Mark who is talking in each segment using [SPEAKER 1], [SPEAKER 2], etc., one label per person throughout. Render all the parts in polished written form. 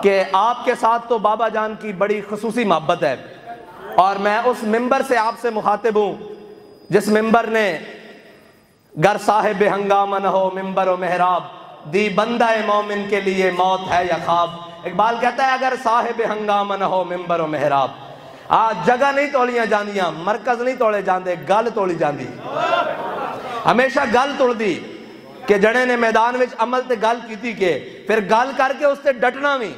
[SPEAKER 1] کہ آپ کے ساتھ تو بابا جان کی بڑی خصوصی محبت ہے، اور میں اس ممبر سے آپ سے مخاطب ہوں جس ممبر نے گر صاحب ہنگامہ نہ ہو ممبر و محراب، دی بندہ مومن کے لیے موت ہے یا خواب۔ اقبال کہتا ہے اگر صاحب ہنگامہ نہ ہو ممبر و محراب، جگہ نہیں توڑیاں جاندیاں، مرکز نہیں توڑے جاندے، گل توڑی جاندی، ہمیشہ گل توڑ دی کہ جڑے نے میدان وچ عمل تے گل کیتی کہ پھر گل کر کے اس تے ڈٹنا بھی،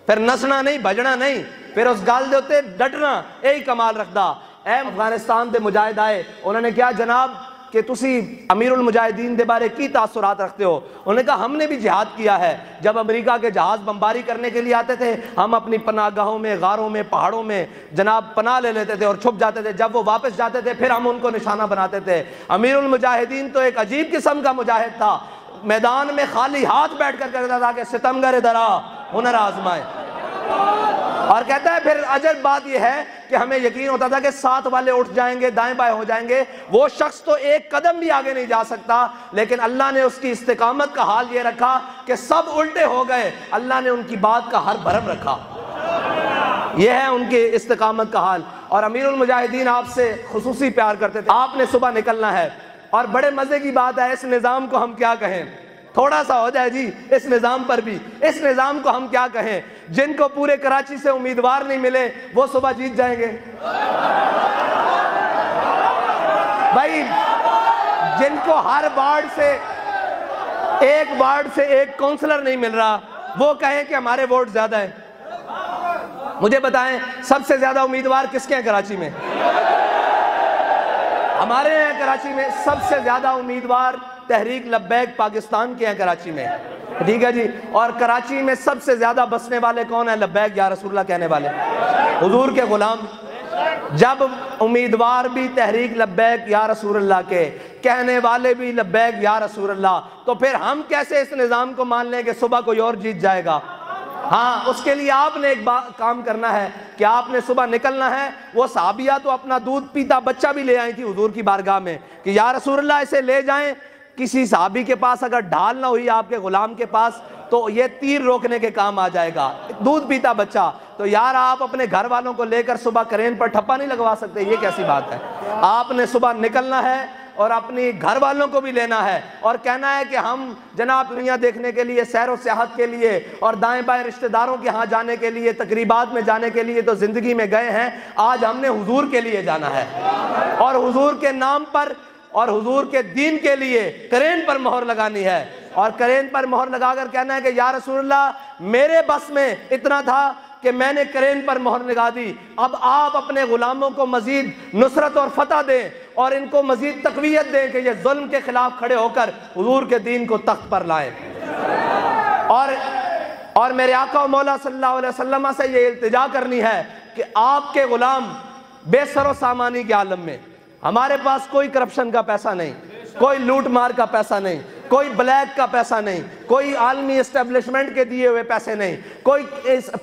[SPEAKER 1] پھر نسنا نہیں بھجنا نہیں، پھر اس گل دے اتے ڈٹنا، یہی کمال رکھدا۔ اے افغانستان دے مجاہد آئے، انہوں نے کہا جناب کہ تسی امیر المجاہدین دے بارے کی تاثرات رکھتے ہو؟ انہوں نے کہا ہم نے بھی جہاد کیا ہے، جب امریکہ کے جہاز بمباری کرنے کے لیے آتے تھے ہم اپنی پناہ گاہوں میں، غاروں میں، پہاڑوں میں جناب پناہ لے لیتے تھے اور چھپ جاتے تھے، جب وہ واپس جاتے تھے پھر ہم ان کو نشانہ بناتے تھے۔ امیر المجاہدین تو ایک عجیب قسم کا مجاہد تھا، میدان میں خالی ہاتھ بیٹھ کر کہتا تھا کہ ستمگر درا ہنر آزمائے، اور کہتا ہے پھر عجب بات یہ ہے کہ ہمیں یقین ہوتا تھا کہ ساتھ والے اٹھ جائیں گے، دائیں بائیں ہو جائیں گے، وہ شخص تو ایک قدم بھی آگے نہیں جا سکتا، لیکن اللہ نے اس کی استقامت کا حال یہ رکھا کہ سب الٹے ہو گئے، اللہ نے ان کی بات کا ہر بھرم رکھا۔ یہ ہے ان کی استقامت کا حال۔ اور امیر المجاہدین آپ سے خصوصی پیار کرتے تھے، آپ نے صبح نکلنا ہے، اور بڑے مزے کی بات ہے، اس نظام کو ہم کیا کہیں، تھوڑا سا ہو جائے جی اس نظام پر بھی، اس نظام کو ہم کیا کہیں، جن کو پورے کراچی سے امیدوار نہیں ملے وہ صبح جیت جائیں گے بھائی، جن کو ہر وارڈ سے ایک کونسلر نہیں مل رہا وہ کہیں کہ ہمارے ووٹ زیادہ ہیں۔ مجھے بتائیں سب سے زیادہ امیدوار کس کے ہیں کراچی میں؟ ہمارے ہیں کراچی میں سب سے زیادہ امیدوار تحریک لبیک پاکستان کے ہیں کراچی میں، ٹھیک ہے جی، اور کراچی میں سب سے زیادہ بسنے والے کون ہیں؟ لبیک یا رسول اللہ کہنے والے، حضور کے غلام۔ جب امیدوار بھی تحریک لبیک یا رسول اللہ کے، کہنے والے بھی لبیک یا رسول اللہ، تو پھر ہم کیسے اس نظام کو مان لیں کہ صبح کوئی اور جیت جائے گا؟ ہاں، اس کے لیے آپ نے ایک کام کرنا ہے کہ آپ نے صبح نکلنا ہے۔ وہ صحابیہ تو اپنا دودھ پیتا بچہ بھی لے آئی تھی حضور کی بارگاہ میں کہ یا رسول اللہ اسے لے جائیں، کسی صحابی کے پاس اگر ڈھال نہ ہوئی آپ کے غلام کے پاس تو یہ تیر روکنے کے کام آ جائے گا، دودھ پیتا بچہ، تو یار آپ اپنے گھر والوں کو لے کر صبح کرین پر ٹھپا نہیں لگوا سکتے، یہ کیسی بات ہے؟ آپ نے صبح نکلنا ہے اور اپنی گھر والوں کو بھی لینا ہے اور کہنا ہے کہ ہم جناب دنیا دیکھنے کے لیے، سیر و سیاحت کے لیے اور دائیں بائیں رشتہ داروں کے ہاں جانے کے لیے، تقریبات میں جانے کے لیے تو زندگی میں گئے ہیں، آج ہم نے حضور کے لیے جانا ہے، اور حضور کے نام پر اور حضور کے دین کے لیے کرین پر مہر لگانی ہے، اور کرین پر مہر لگا کر کہنا ہے کہ یا رسول اللہ میرے بس میں اتنا تھا کہ میں نے کرین پر مہر لگا دی، اب آپ اپنے غلاموں کو مزید نصرت اور فتح دیں اور ان کو مزید تقویت دیں کہ یہ ظلم کے خلاف کھڑے ہو کر حضور کے دین کو تخت پر لائیں۔ اور میرے آقا و مولا صلی اللہ علیہ وسلم سے یہ التجا کرنی ہے کہ آپ کے غلام بے سر و سامانی کے عالم میں، ہمارے پاس کوئی کرپشن کا پیسہ نہیں، کوئی لوٹ مار کا پیسہ نہیں، کوئی بلیک کا پیسہ نہیں، کوئی عالمی اسٹیبلشمنٹ کے دیے ہوئے پیسے نہیں، کوئی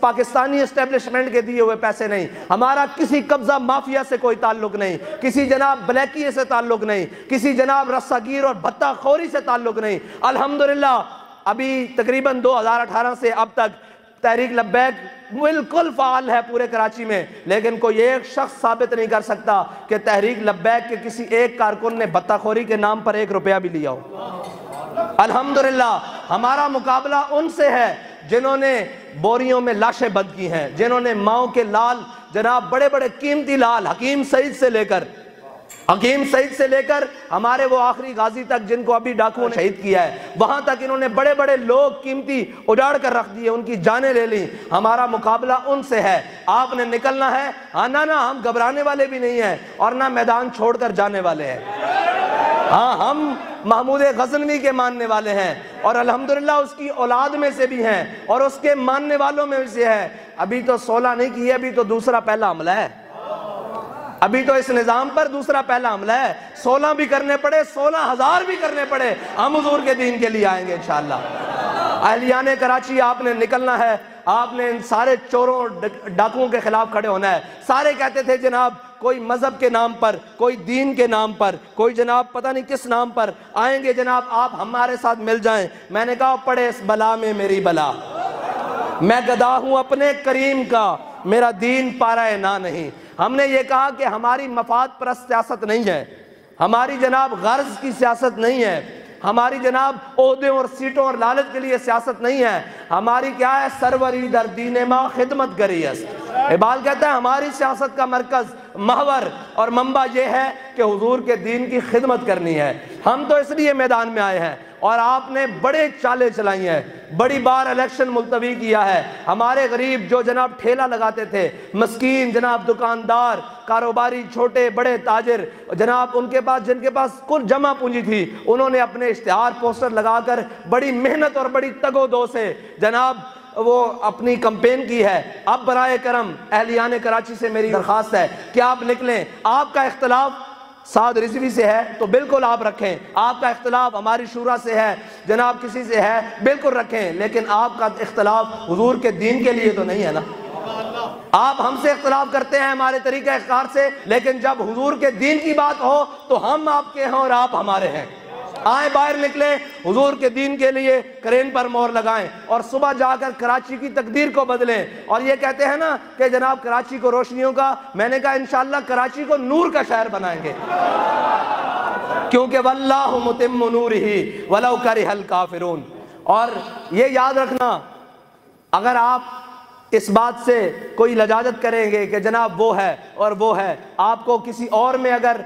[SPEAKER 1] پاکستانی اسٹیبلشمنٹ کے دیے ہوئے پیسے نہیں، ہمارا کسی قبضہ مافیا سے کوئی تعلق نہیں، کسی جناب بلیکی سے تعلق نہیں، کسی جناب رساگیر اور بھتہ خوری سے تعلق نہیں۔ الحمدللہ ابھی تقریباً 2018 سے اب تک تحریک لبیک بالکل فعال ہے پورے کراچی میں، لیکن کوئی ایک شخص ثابت نہیں کر سکتا کہ تحریک لبیک کے کسی ایک کارکن نے بھتہ خوری کے نام پر 1 روپیہ بھی لیا ہو۔ الحمدللہ ہمارا مقابلہ ان سے ہے جنہوں نے بوریوں میں لاشیں بند کی ہیں، جنہوں نے ماؤں کے لال جناب بڑے بڑے قیمتی لال حکیم سعید سے لے کر ہمارے وہ آخری غازی تک جن کو ابھی ڈاکوؤں نے شہید کیا ہے، وہاں تک انہوں نے بڑے بڑے لوگ قیمتی اجاڑ کر رکھ دیے، ان کی جانیں لے لیں۔ ہمارا مقابلہ ان سے ہے، آپ نے نکلنا ہے۔ ہاں نہ ہم گھبرانے والے بھی نہیں ہیں اور نہ میدان چھوڑ کر جانے والے ہیں، ہاں ہم محمود غزنوی کے ماننے والے ہیں اور الحمدللہ اس کی اولاد میں سے بھی ہیں اور اس کے ماننے والوں میں سے ہے۔ ابھی تو 16 نہیں کی ہے، ابھی تو دوسرا پہلا حملہ ہے، ابھی تو اس نظام پر دوسرا پہلا حملہ ہے۔ 16 بھی کرنے پڑے، 16,000 بھی کرنے پڑے، ہم حضور کے دین کے لیے آئیں گے انشاءاللہ۔ اہلیان کراچی آپ نے نکلنا ہے، آپ نے ان سارے چوروں ڈاکوؤں کے خلاف کھڑے ہونا ہے۔ سارے کہتے تھے جناب کوئی مذہب کے نام پر، کوئی دین کے نام پر، کوئی جناب پتہ نہیں کس نام پر آئیں گے جناب آپ ہمارے ساتھ مل جائیں۔ میں نے کہا پڑے اس بلا میں میری بلا، میں گدا ہوں اپنے کریم کا، میرا دین پارہ نا نہیں۔ ہم نے یہ کہا کہ ہماری مفاد پرست سیاست نہیں ہے، ہماری جناب غرض کی سیاست نہیں ہے، ہماری جناب عہدوں اور سیٹوں اور لالچ کے لیے سیاست نہیں ہے، ہماری کیا ہے؟ سروری در دین ما خدمت گری است۔ اقبال کہتا ہے ہماری سیاست کا مرکز، محور اور منبع یہ ہے کہ حضور کے دین کی خدمت کرنی ہے۔ ہم تو اس لیے میدان میں آئے ہیں، اور آپ نے بڑے چالیں چلائی ہیں، بڑی بار الیکشن ملتوی کیا ہے۔ ہمارے غریب جو جناب ٹھیلا لگاتے تھے، مسکین جناب دکاندار، کاروباری، چھوٹے بڑے تاجر جناب، ان کے پاس جن کے پاس کل جمع پونجی تھی، انہوں نے اپنے اشتہار پوسٹر لگا کر بڑی محنت اور بڑی تگ و دو سے جناب وہ اپنی کمپین کی ہے۔ اب برائے کرم اہلیان کراچی سے میری درخواست ہے کہ آپ نکلیں۔ آپ کا اختلاف سعد رضوی سے ہے تو بالکل آپ رکھیں، آپ کا اختلاف ہماری شورا سے ہے جناب، کسی سے ہے بالکل رکھیں، لیکن آپ کا اختلاف حضور کے دین کے لیے تو نہیں ہے نا۔ آپ ہم سے اختلاف کرتے ہیں ہمارے طریقہ کار سے، لیکن جب حضور کے دین کی بات ہو تو ہم آپ کے ہیں اور آپ ہمارے ہیں۔ آئیں باہر نکلیں، حضور کے دین کے لیے کرین پر مہر لگائیں، اور صبح جا کر کراچی کی تقدیر کو بدلیں۔ اور یہ کہتے ہیں نا کہ جناب کراچی کو روشنیوں کا، میں نے کہا انشاءاللہ کراچی کو نور کا شہر بنائیں گے، کیونکہ واللہ متم نورہ ولو کرہ الکافرون۔ اور یہ یاد رکھنا، اگر آپ اس بات سے کوئی لجاجت کریں گے کہ جناب وہ ہے اور وہ ہے، آپ کو کسی اور میں اگر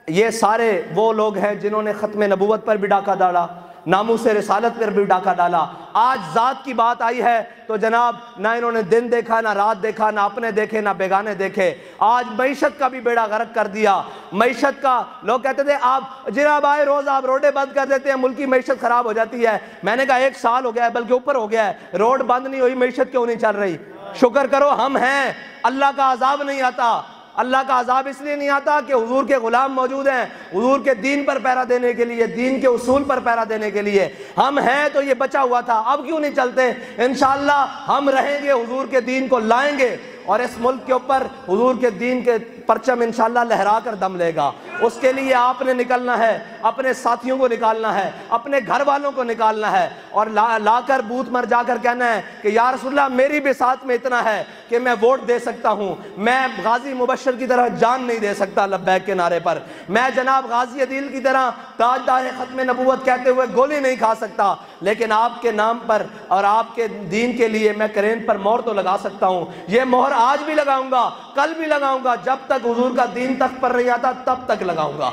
[SPEAKER 1] یہ سارے وہ لوگ ہیں جنہوں نے ختم نبوت پر بھی ڈاکہ ڈالا، ناموس رسالت پر بھی ڈاکہ ڈالا، آج ذات کی بات آئی ہے تو جناب نہ انہوں نے دن دیکھا، نہ رات دیکھا، نہ اپنے دیکھے نہ بیگانے دیکھے، آج معیشت کا بھی بیڑا غرق کر دیا۔ معیشت کا لوگ کہتے تھے آپ جناب آئے روز آپ روڈیں بند کر دیتے ہیں، ملک کی معیشت خراب ہو جاتی ہے۔ میں نے کہا 1 سال ہو گیا ہے، بلکہ اوپر ہو گیا ہے، روڈ بند نہیں ہوئی، معیشت کیوں نہیں چل رہی؟ شکر کرو ہم ہیں، اللہ کا عذاب نہیں آتا۔ اللہ کا عذاب اس لیے نہیں آتا کہ حضور کے غلام موجود ہیں، حضور کے دین پر پہرا دینے کے لیے، دین کے اصول پر پہرا دینے کے لیے۔ ہم ہیں تو یہ بچا ہوا تھا، اب کیوں نہیں چلتے؟ انشاءاللہ ہم رہیں گے، حضور کے دین کو لائیں گے، اور اس ملک کے اوپر حضور کے دین کے پرچم انشاءاللہ لہرا کر دم لے گا۔ اس کے لیے آپ نے نکلنا ہے، اپنے ساتھیوں کو نکالنا ہے، اپنے گھر والوں کو نکالنا ہے، اور لا کر بوتھ مر جا کر کہنا ہے کہ یا رسول اللہ میری بھی ساتھ میں اتنا ہے کہ میں ووٹ دے سکتا ہوں، میں غازی مبشر کی طرح جان نہیں دے سکتا لبیک کے نعرے پر، میں جناب غازی عدیل کی طرح تاجدار ختم نبوت کہتے ہوئے گولی نہیں کھا سکتا، لیکن آپ کے نام پر اور آپ کے دین کے لیے میں کرین پر مہر تو لگا سکتا ہوں۔ یہ مہر آج بھی لگاؤں گا، کل بھی لگاؤں گا، جب تک حضور کا دین تخت پر نہیں آتا تب تک لگاؤں گا۔